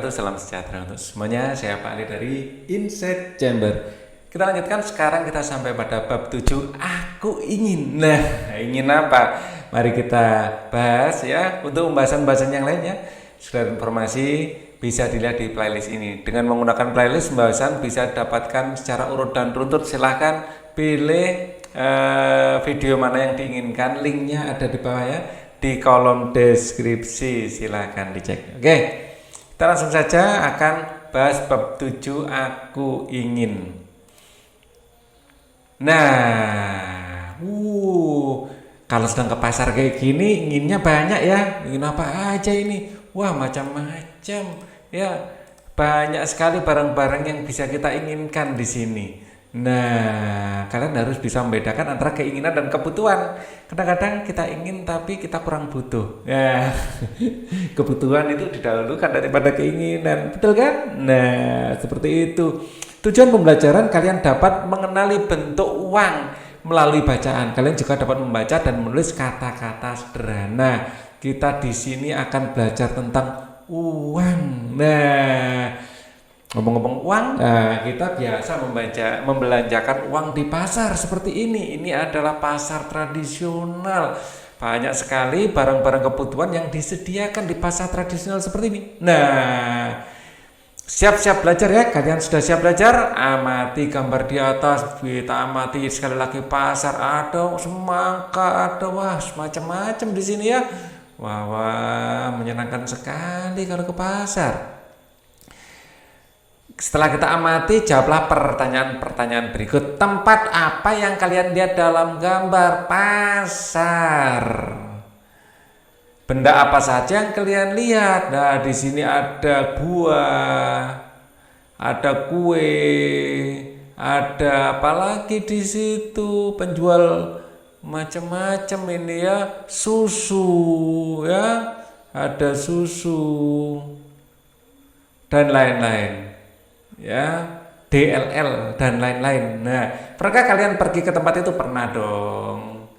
wabarakatuh. Salam sejahtera untuk semuanya. Saya Pak Ali dari Inside Chamber. Kita lanjutkan, sekarang kita sampai pada bab 7. Aku ingin. Nah, ingin apa? Mari kita bahas ya. Untuk pembahasan-pembahasan yang lainnya, sudah informasi bisa dilihat di playlist ini. Dengan menggunakan playlist pembahasan bisa dapatkan secara urut dan runtut. Silahkan pilih video mana yang diinginkan. Linknya ada di bawah ya, di kolom deskripsi, silahkan dicek. Oke, kita langsung saja akan bahas bab 7, aku ingin. Nah, kalau sedang ke pasar kayak gini, inginnya banyak ya. Ingin apa aja ini? Wah, macam-macam ya. Banyak sekali barang-barang yang bisa kita inginkan di sini. Nah, kalian harus bisa membedakan antara keinginan dan kebutuhan. Kadang-kadang kita ingin tapi kita kurang butuh. Ya, kebutuhan itu didahulukan daripada keinginan, betul kan? Nah, seperti itu. Tujuan pembelajaran, kalian dapat mengenali bentuk uang melalui bacaan. Kalian juga dapat membaca dan menulis kata-kata sederhana. Kita di sini akan belajar tentang uang. Nah, ngomong-ngomong uang, kita biasa membelanjakan uang di pasar seperti ini. Ini adalah pasar tradisional. Banyak sekali barang-barang kebutuhan yang disediakan di pasar tradisional seperti ini. Nah, siap-siap belajar ya. Kalian sudah siap belajar? Amati gambar di atas. Kita amati sekali lagi pasar. Ada semangka, ada macam-macam di sini ya. Wah, menyenangkan sekali kalau ke pasar. Setelah kita amati, jawablah pertanyaan-pertanyaan berikut. Tempat apa yang kalian lihat dalam gambar? Pasar. Benda apa saja yang kalian lihat? Nah, di sini ada buah, ada kue, ada apa lagi di situ? Penjual macam-macam ini ya, susu ya, ada susu dan lain-lain. Ya, DLL dan lain-lain. Nah, pernahkah kalian pergi ke tempat itu? Pernah dong.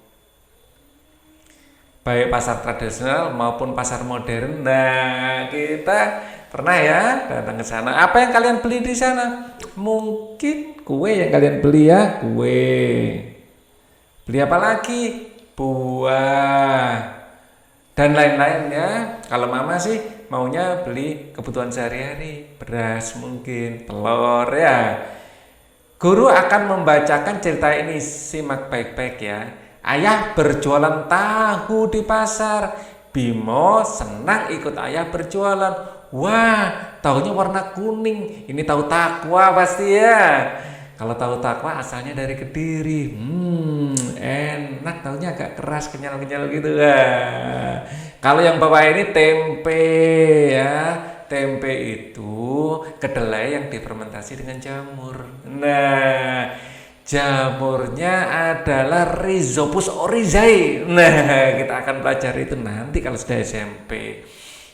Baik pasar tradisional maupun pasar modern. Nah, kita pernah ya datang ke sana. Apa yang kalian beli di sana? Mungkin kue yang kalian beli ya, kue. Beli apa lagi? Buah dan lain-lain ya. Kalau mama sih maunya beli kebutuhan sehari-hari, beras mungkin, telur ya. Guru akan membacakan cerita ini, simak baik-baik ya. Ayah berjualan tahu di pasar. Bimo senang ikut ayah berjualan. Wah, tahunya warna kuning. Ini tahu takwa pasti ya. Kalau tahu takwa asalnya dari Kediri. Enak, tahunya agak keras, kenyal-kenyal gitu. Kalau yang bawah ini tempe ya. Tempe itu kedelai yang difermentasi dengan jamur. Nah, jamurnya adalah Rhizopus oryzae. Nah, kita akan pelajari itu nanti kalau sudah SMP.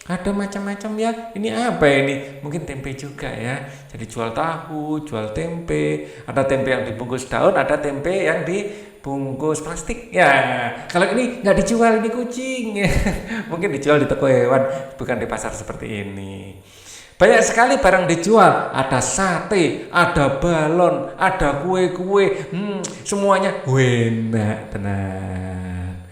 Ada macam-macam ya. Ini apa ini? Mungkin tempe juga ya. Jadi jual tahu, jual tempe. Ada tempe yang dibungkus daun, ada tempe yang dibungkus plastik. Ya, kalau ini nggak dijual, ini kucing. Mungkin dijual di toko hewan, bukan di pasar seperti ini. Banyak sekali barang dijual. Ada sate, ada balon, ada kue-kue. Semuanya enak tenan.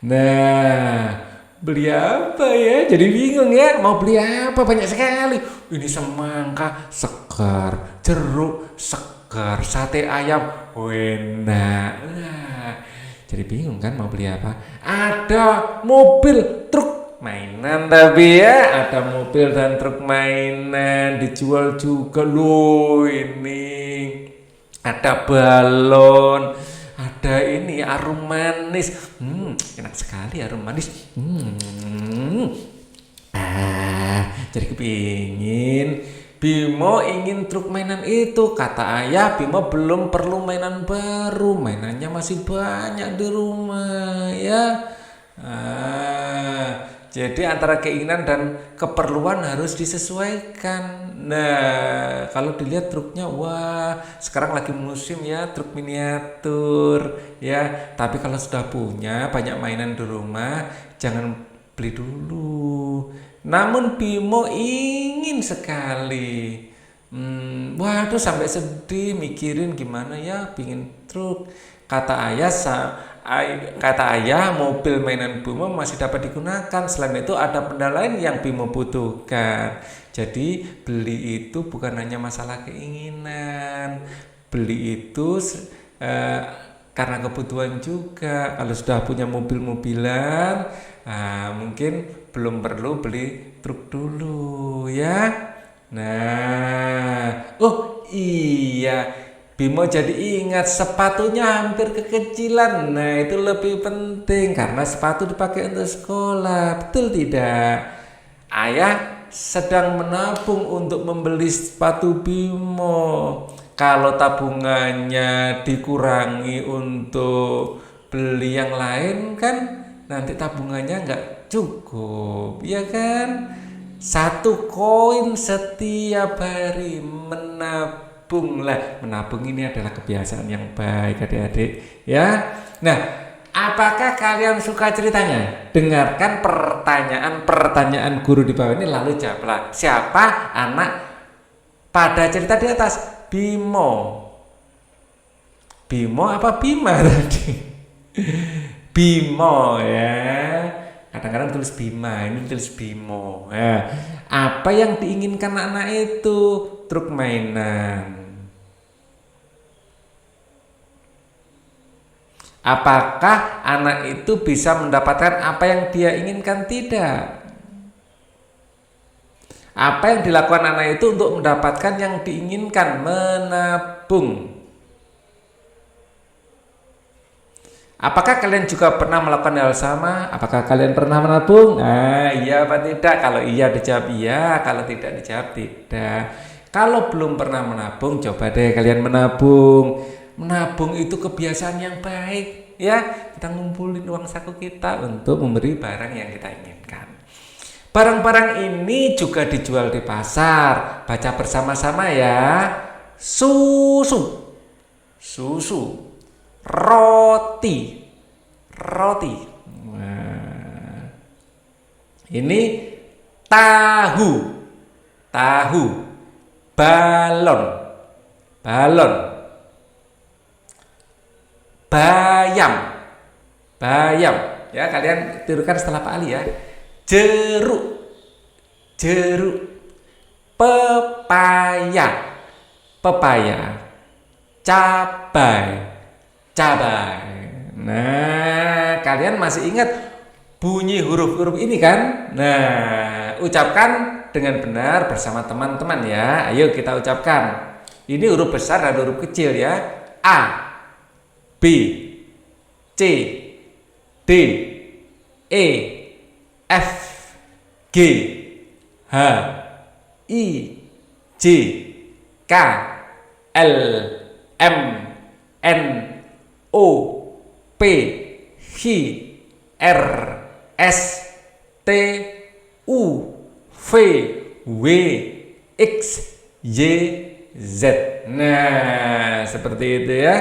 Nah, beli apa ya? Jadi bingung ya, mau beli apa, banyak sekali. Ini semangka segar, jeruk segar, sate ayam enak. Jadi bingung kan mau beli apa? Ada mobil, truk mainan tapi ya, ada mobil dan truk mainan dijual juga loh ini. Ada balon, ada ini arum manis. Enak sekali arum manis. Jadi kepingin. Bimo ingin truk mainan itu. Kata ayah, Bimo belum perlu mainan baru. Mainannya masih banyak di rumah ya. Jadi antara keinginan dan keperluan harus disesuaikan. Nah, kalau dilihat truknya, wah, sekarang lagi musim ya truk miniatur ya. Tapi kalau sudah punya banyak mainan di rumah, jangan beli dulu. Namun Bimo ingin sekali. Waduh, sampai sedih mikirin gimana ya pingin truk. Kata ayah mobil mainan Bimo masih dapat digunakan. Selain itu ada benda lain yang Bimo butuhkan. Jadi beli itu bukan hanya masalah keinginan. Beli itu eh, karena kebutuhan juga. Kalau sudah punya mobil-mobilan, mungkin belum perlu beli truk dulu ya. Nah, oh iya, Bimo jadi ingat sepatunya hampir kekecilan. Nah, itu lebih penting karena sepatu dipakai untuk sekolah. Betul tidak? Ayah sedang menabung untuk membeli sepatu Bimo. Kalau tabungannya dikurangi untuk beli yang lain kan nanti tabungannya nggak cukup, ya kan? Satu koin setiap hari menabunglah. Menabung ini adalah kebiasaan yang baik adik-adik ya. Nah, apakah kalian suka ceritanya? Dengarkan pertanyaan guru di bawah ini lalu jawablah. Siapa anak pada cerita di atas? Bimo. Bimo apa Bima tadi? Bimo ya. Kadang-kadang tulis Bima, ini tulis Bimo ya. Apa yang diinginkan anak itu? Truk mainan. Apakah anak itu bisa mendapatkan apa yang dia inginkan? Tidak. Apa yang dilakukan anak itu untuk mendapatkan yang diinginkan? Menabung. Apakah kalian juga pernah melakukan hal sama? Apakah kalian pernah menabung? Iya apa tidak? Kalau iya dijawab iya, kalau tidak dijawab tidak. Kalau belum pernah menabung, coba deh kalian menabung. Menabung itu kebiasaan yang baik, ya. Kita ngumpulin uang saku kita untuk memberi barang yang kita inginkan. Barang-barang ini juga dijual di pasar. Baca bersama-sama ya. Susu. Roti. Nah, ini tahu. Balon. Bayam. Ya, kalian tirukan setelah Pak Ali ya. Jeruk. Pepaya. Cabai. Nah, kalian masih ingat bunyi huruf-huruf ini kan? Nah, ucapkan dengan benar bersama teman-teman ya. Ayo kita ucapkan. Ini huruf besar dan huruf kecil ya. A, B, C, D, E, F, G, H, I, J, K, L, M, N, O, P, Q, R, S, T, U, V, W, X, Y, Z. Nah, seperti itu ya.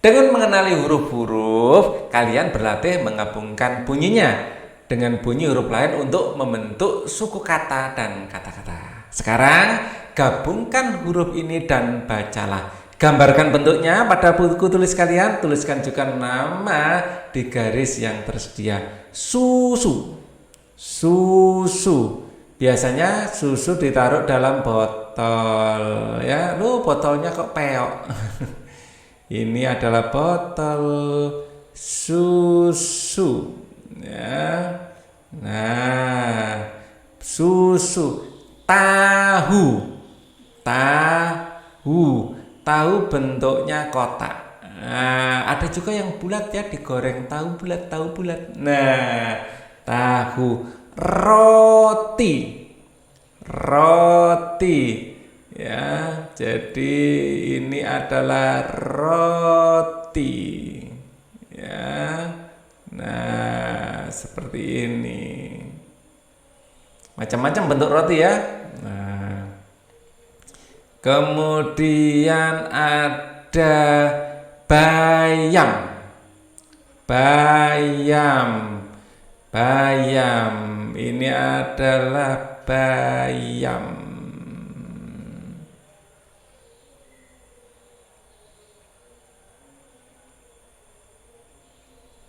Dengan mengenali huruf-huruf, kalian berlatih menggabungkan bunyinya dengan bunyi huruf lain untuk membentuk suku kata dan kata-kata. Sekarang, gabungkan huruf ini dan bacalah. Gambarkan bentuknya pada buku tulis kalian. Tuliskan juga nama di garis yang tersedia. Susu. Biasanya susu ditaruh dalam botol. Ya, botolnya kok peok. Ini adalah botol susu. Ya. Nah, susu. Tahu bentuknya kotak. Nah, ada juga yang bulat ya, digoreng. Tahu bulat. Nah, tahu. Roti. Ya, jadi ini adalah roti. Ya. Nah, seperti ini. Macam-macam bentuk roti ya. Nah, kemudian ada bayam. Ini adalah bayam.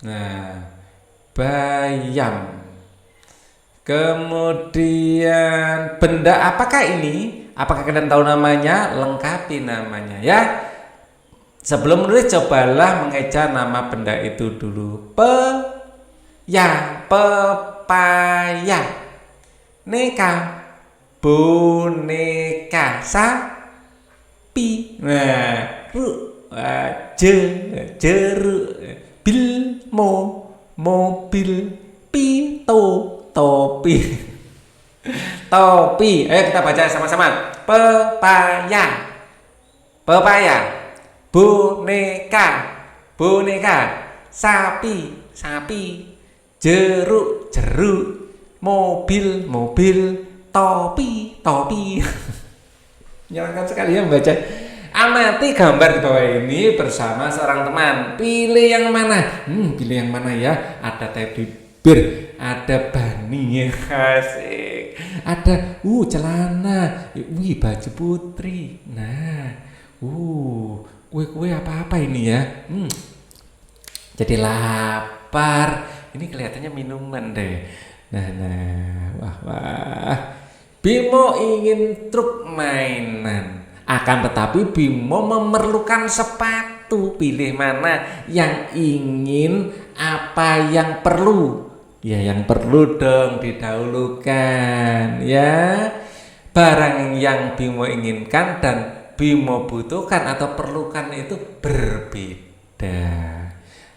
Nah, bayam. Kemudian benda apakah ini? Apakah kalian tahu namanya? Lengkapi namanya ya. Sebelum menulis cobalah mengeja nama benda itu dulu. Pepaya. Neka, boneka. Sapi. Nah, jeruk. Mobil. Topi. Ayo kita baca sama-sama. Pepaya. Boneka. Sapi. Jeruk. Mobil. Topi. Menyenangkan sekali ya membaca. Amati gambar di bawah ini bersama seorang teman. Pilih yang mana? Pilih yang mana ya? Ada teddy bear, ada bunny, asik. Ada celana, baju putri. Nah, kue apa ini ya? Jadi lapar. Ini kelihatannya minuman deh. Nah, wah. Bimo ingin truk mainan. Akan tetapi Bimo memerlukan sepatu. Pilih mana yang ingin, apa yang perlu? Ya yang perlu dong didahulukan ya. Barang yang Bimo inginkan dan Bimo butuhkan atau perlukan itu berbeda.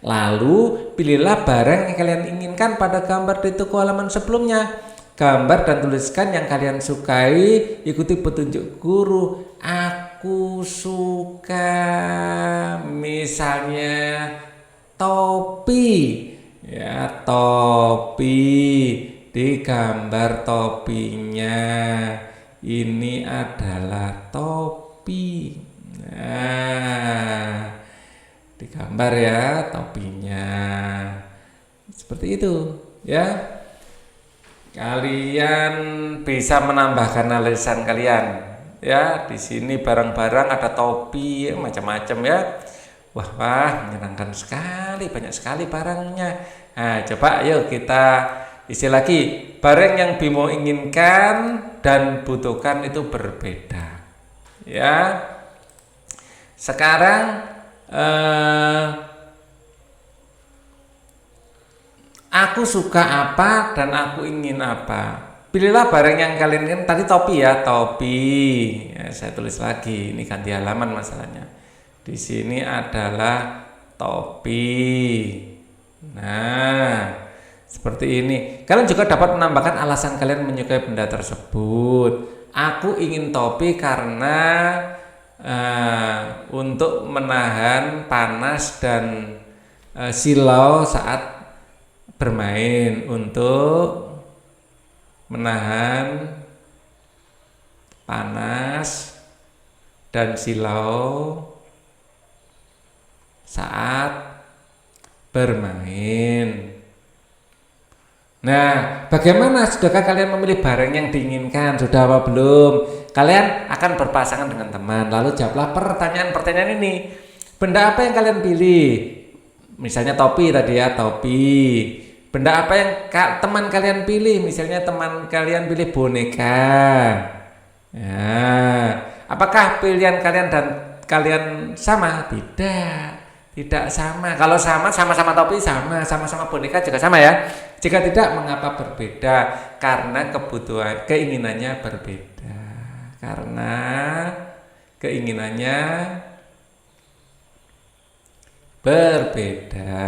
Lalu pilihlah barang yang kalian inginkan pada gambar di toko halaman sebelumnya. Gambar dan tuliskan yang kalian sukai. Ikuti petunjuk guru. Aku suka misalnya topi. Ya, topi. Di gambar topinya ini adalah topi. Nah, di gambar ya topinya. Seperti itu, ya. Kalian bisa menambahkan alisan kalian ya. Di sini barang-barang ada topi macam-macam ya. Wah, menyenangkan sekali, banyak sekali barangnya. Nah, coba yuk kita isi lagi. Barang yang Bimo inginkan dan butuhkan itu berbeda. Ya. Sekarang aku suka apa dan aku ingin apa. Pilihlah barang yang kalian ingin. Tadi topi ya, topi. Ya, saya tulis lagi. Ini ganti halaman masalahnya. Di sini adalah topi. Nah, seperti ini. Kalian juga dapat menambahkan alasan kalian menyukai benda tersebut. Aku ingin topi karena untuk menahan panas dan silau saat bermain, untuk menahan panas dan silau saat bermain. Nah, bagaimana? Sudahkah kalian memilih barang yang diinginkan? Sudah apa belum? Kalian akan berpasangan dengan teman. Lalu jawablah pertanyaan-pertanyaan ini. Benda apa yang kalian pilih? Misalnya topi tadi ya, topi. Benda apa yang teman kalian pilih? Misalnya teman kalian pilih boneka. Ya, apakah pilihan kalian dan kalian sama? Tidak sama. Kalau sama-sama topi sama-sama boneka juga sama ya. Jika tidak, mengapa berbeda? Karena kebutuhan, keinginannya berbeda. Karena keinginannya berbeda.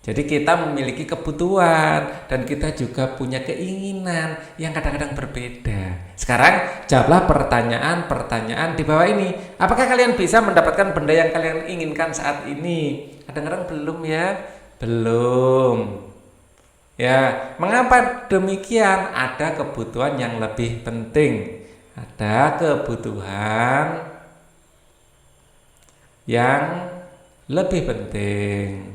Jadi kita memiliki kebutuhan dan kita juga punya keinginan yang kadang-kadang berbeda. Sekarang jawablah pertanyaan-pertanyaan di bawah ini. Apakah kalian bisa mendapatkan benda yang kalian inginkan saat ini? Kadang-kadang belum ya? Belum. Ya, mengapa demikian? Ada kebutuhan yang lebih penting. Ada kebutuhan yang lebih penting.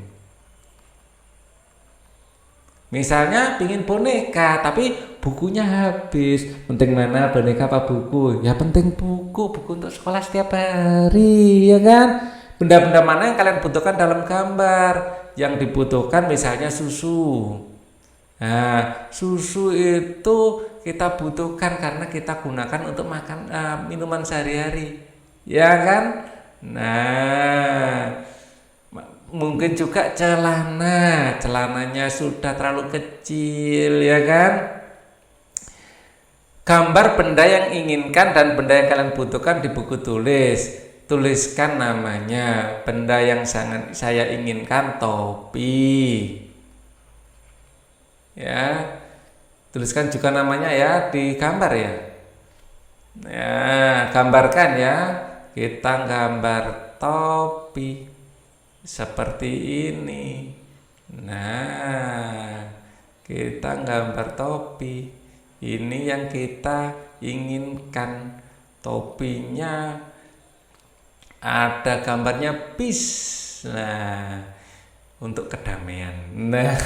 Misalnya pingin boneka, tapi bukunya habis. Penting mana, boneka apa buku? Ya penting buku, buku untuk sekolah setiap hari, ya kan? Benda-benda mana yang kalian butuhkan dalam gambar? Yang dibutuhkan misalnya susu. Nah, susu itu kita butuhkan karena kita gunakan untuk makan minuman sehari-hari, ya kan? Nah, mungkin juga celananya sudah terlalu kecil, ya kan? Gambar benda yang inginkan dan benda yang kalian butuhkan di buku tulis. Tuliskan namanya. Benda yang sangat saya inginkan topi. Ya, tuliskan juga namanya ya di gambar ya. Ya, gambarkan ya. Kita gambar topi seperti ini. Nah, kita gambar topi. Ini yang kita inginkan. Topinya ada gambarnya peace. Nah, untuk kedamaian. Nah,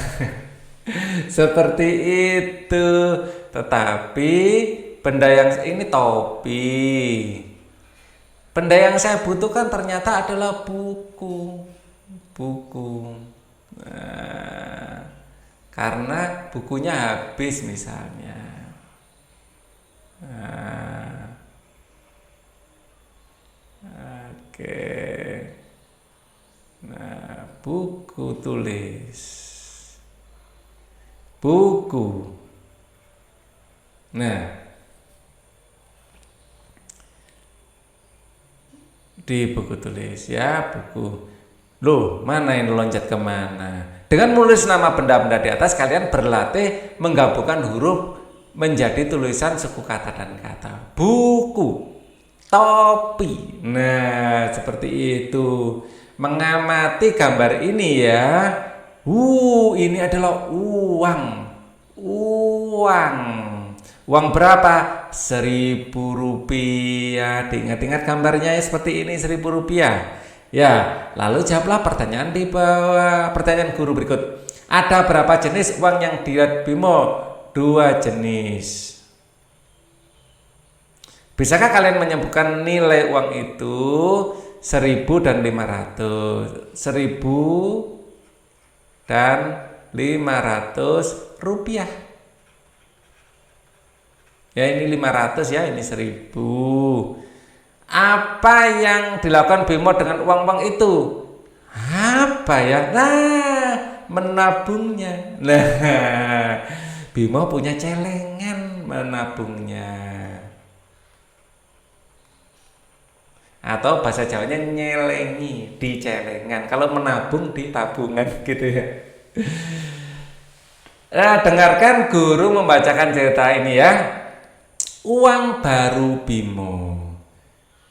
seperti itu. Tetapi benda yang ini topi. Benda yang saya butuhkan ternyata adalah buku. Nah, karena bukunya habis misalnya. Nah, oke. Nah, buku tulis. Buku. Nah, di buku tulis ya, buku. Loh, mana ini loncat kemana? Dengan menulis nama benda-benda di atas, kalian berlatih menggabungkan huruf menjadi tulisan suku kata dan kata. Buku, topi. Nah, seperti itu. Mengamati gambar ini ya. Ini adalah uang. Uang berapa? 1.000 rupiah. Diingat-ingat gambarnya seperti ini, 1.000 rupiah. Ya, lalu jawablah pertanyaan di bawah. Pertanyaan guru berikut. Ada berapa jenis uang yang dilihat Bimo? 2 jenis. Bisakah kalian menyebutkan nilai uang itu? 1.000 dan 500. 1.000 dan 500 rupiah. Ya, ini 500 ya, ini 1.000. Apa yang dilakukan Bimo dengan uang-uang itu? Apa ya? Nah, menabungnya. Nah, Bimo punya celengan menabungnya. Atau bahasa Jawanya nyelengi di celengan. Kalau menabung di tabungan gitu ya. Nah, dengarkan guru membacakan cerita ini ya. Uang baru Bimo.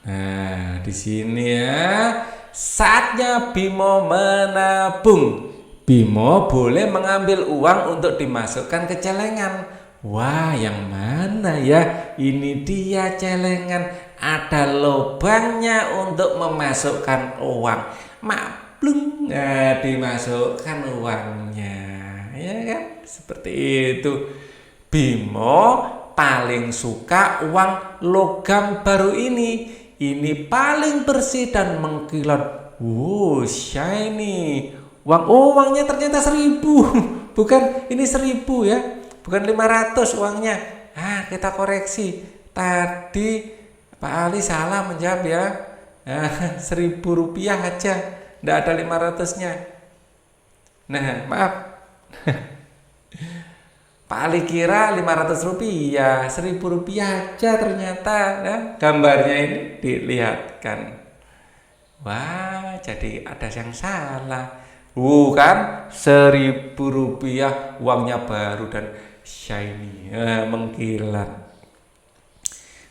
Nah, di sini ya, saatnya Bimo menabung. Bimo boleh mengambil uang untuk dimasukkan ke celengan. Wah, yang mana ya? Ini dia celengan. Ada lubangnya untuk memasukkan uang. Maklum, nah, dimasukkan uangnya. Ya kan? Seperti itu. Bimo paling suka uang logam baru ini. Ini paling bersih dan mengkilat. Wow, shiny. Uangnya ternyata 1.000. Bukan, ini 1.000 ya. Bukan 500 uangnya. Kita koreksi. Tadi Pak Ali salah menjawab ya. 1.000 rupiah aja. Nggak ada 500-nya. Nah, maaf. Pak Ali kira 500 rupiah, 1.000 rupiah aja ternyata. Nah, gambarnya ini dilihatkan. Wah, jadi ada yang salah. Kan 1.000 rupiah uangnya baru dan shiny, mengkilat.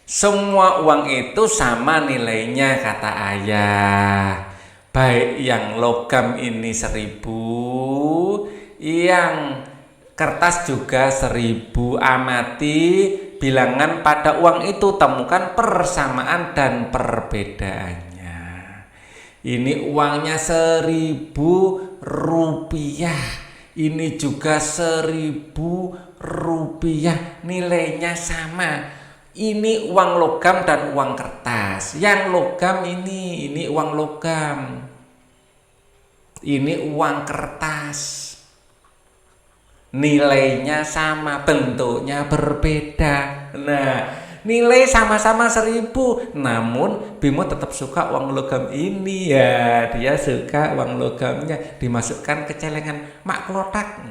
Semua uang itu sama nilainya kata ayah. Baik yang logam ini 1.000, yang kertas juga 1.000. Amati bilangan pada uang itu, temukan persamaan dan perbedaannya. Ini uangnya 1.000 rupiah. Ini juga 1.000 rupiah, nilainya sama. Ini uang logam dan uang kertas. Yang logam ini uang logam. Ini uang kertas. Nilainya sama, bentuknya berbeda. Nah, nilai sama-sama 1.000, namun Bimo tetap suka uang logam ini ya. Dia suka uang logamnya, dimasukkan ke celengan mak klotak.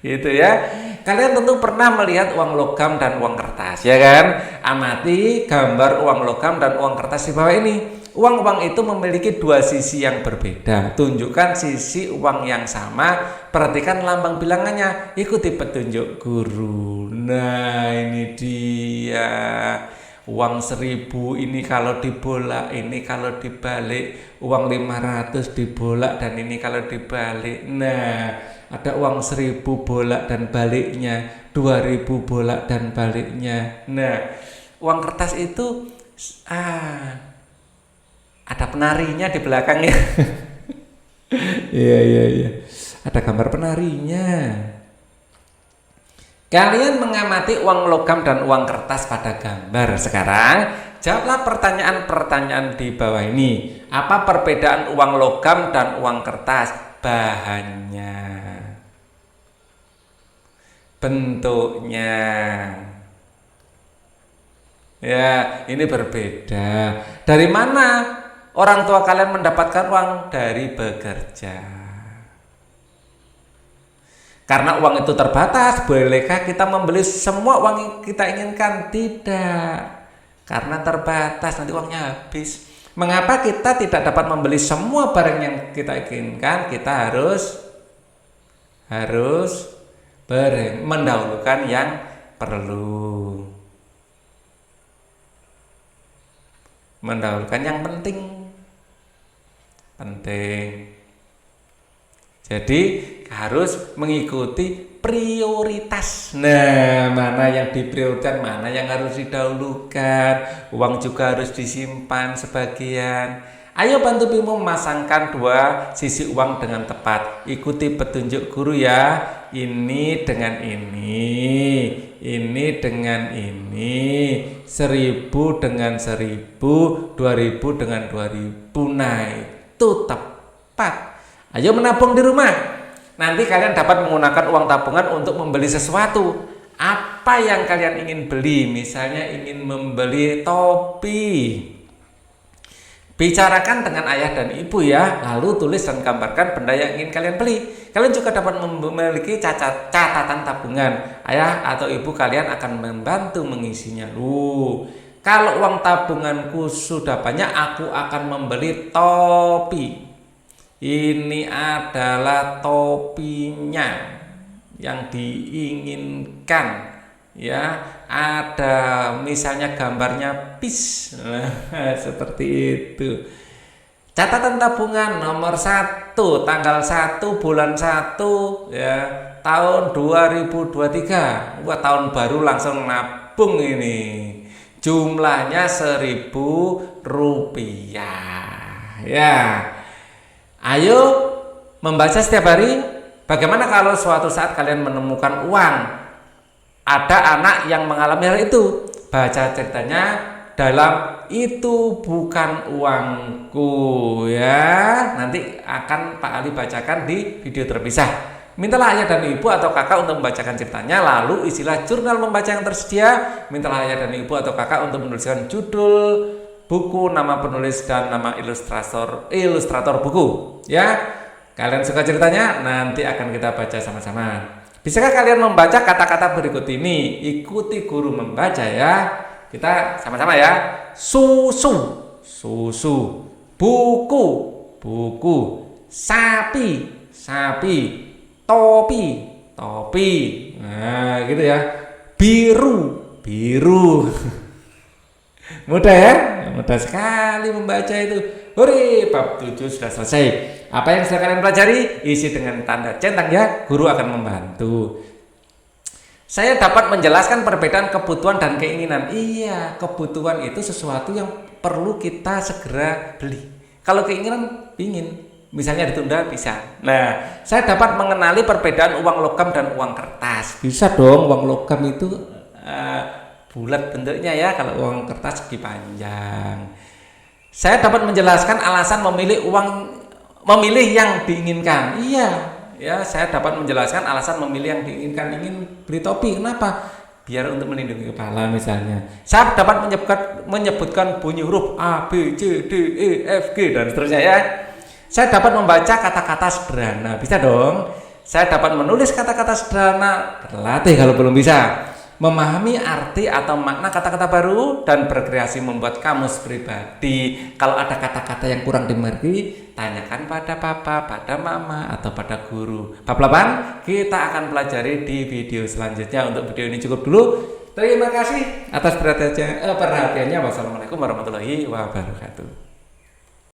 Gitu ya. Kalian tentu pernah melihat uang logam dan uang kertas, ya kan? Amati gambar uang logam dan uang kertas di bawah ini. Uang-uang itu memiliki dua sisi yang berbeda. Tunjukkan sisi uang yang sama, perhatikan lambang bilangannya, ikuti petunjuk guru. Nah, ini dia. Uang 1.000 ini kalau dibolak, ini kalau dibalik. Uang 500 dibolak dan ini kalau dibalik. Nah, ada uang 1.000 bolak dan baliknya, 2.000 bolak dan baliknya. Nah, uang kertas itu ada penarinya di belakangnya. Iya. Ada gambar penarinya. Kalian mengamati uang logam dan uang kertas pada gambar. Sekarang, jawablah pertanyaan-pertanyaan di bawah ini. Apa perbedaan uang logam dan uang kertas? Bahannya, bentuknya. Ya, ini berbeda. Dari mana orang tua kalian mendapatkan uang? Dari bekerja. Karena uang itu terbatas, bolehkah kita membeli semua uang yang kita inginkan? Tidak. Karena terbatas, nanti uangnya habis. Mengapa kita tidak dapat membeli semua barang yang kita inginkan? Kita harus mendahulukan yang perlu. Mendahulukan yang penting. Jadi harus mengikuti prioritas. Nah, mana yang diprioritaskan, mana yang harus didahulukan. Uang juga harus disimpan sebagian. Ayo bantu Bimo memasangkan dua sisi uang dengan tepat. Ikuti petunjuk guru ya. Ini dengan ini dengan ini, 1.000 dengan 1.000, 2.000 dengan 2.000. Nah, itu tepat. Ayo menabung di rumah. Nanti kalian dapat menggunakan uang tabungan untuk membeli sesuatu. Apa yang kalian ingin beli? Misalnya ingin membeli topi. Bicarakan dengan ayah dan ibu ya, lalu tulis dan gambarkan benda yang ingin kalian beli. Kalian juga dapat memiliki catatan tabungan. Ayah atau ibu kalian akan membantu mengisinya. Kalau uang tabunganku sudah banyak, aku akan membeli topi. Ini adalah topinya yang diinginkan. Ya, ada misalnya gambarnya PIS. Nah, seperti itu. Catatan tabungan nomor 1, tanggal 1 bulan 1 ya, tahun 2023. Wah, tahun baru langsung nabung ini. Jumlahnya 1.000 rupiah. Ya. Ayo membaca setiap hari. Bagaimana kalau suatu saat kalian menemukan uang? Ada anak yang mengalami hal itu. Baca ceritanya dalam itu bukan uangku ya. Nanti akan Pak Ali bacakan di video terpisah. Mintalah ayah dan ibu atau kakak untuk membacakan ceritanya. Lalu isilah jurnal membaca yang tersedia. Mintalah ayah dan ibu atau kakak untuk menuliskan judul buku, nama penulis dan nama ilustrator buku ya. Kalian suka ceritanya? Nanti akan kita baca sama-sama. Bisakah kalian membaca kata-kata berikut ini? Ikuti guru membaca ya. Kita sama-sama ya. Susu, susu. Buku, buku. Sapi, sapi. Topi, topi. Nah, gitu ya. Biru, biru. Mudah ya? Mudah sekali membaca itu. Hore, bab 7 sudah selesai. Apa yang sudah kalian pelajari, isi dengan tanda centang ya. Guru akan membantu. Saya dapat menjelaskan perbedaan kebutuhan dan keinginan. Iya, kebutuhan itu sesuatu yang perlu kita segera beli. Kalau keinginan, ingin. Misalnya ditunda bisa. Nah, saya dapat mengenali perbedaan uang logam dan uang kertas. Bisa dong, uang logam itu bulat bentuknya ya, kalau uang kertas segi panjang. Saya dapat menjelaskan alasan memilih yang diinginkan. Iya, ya saya dapat menjelaskan alasan memilih yang diinginkan. Ingin beli topi, kenapa? Biar untuk melindungi kepala misalnya. Saya dapat menyebutkan bunyi huruf A, B, C, D, E, F, G dan seterusnya ya. Saya dapat membaca kata-kata sederhana. Bisa dong. Saya dapat menulis kata-kata sederhana. Berlatih kalau belum bisa. Memahami arti atau makna kata-kata baru dan berkreasi membuat kamus pribadi. Kalau ada kata-kata yang kurang dimengerti, tanyakan pada papa, pada mama, atau pada guru. Bab 8 kita akan pelajari di video selanjutnya. Untuk video ini cukup dulu. Terima kasih atas perhatiannya. Wassalamualaikum warahmatullahi wabarakatuh.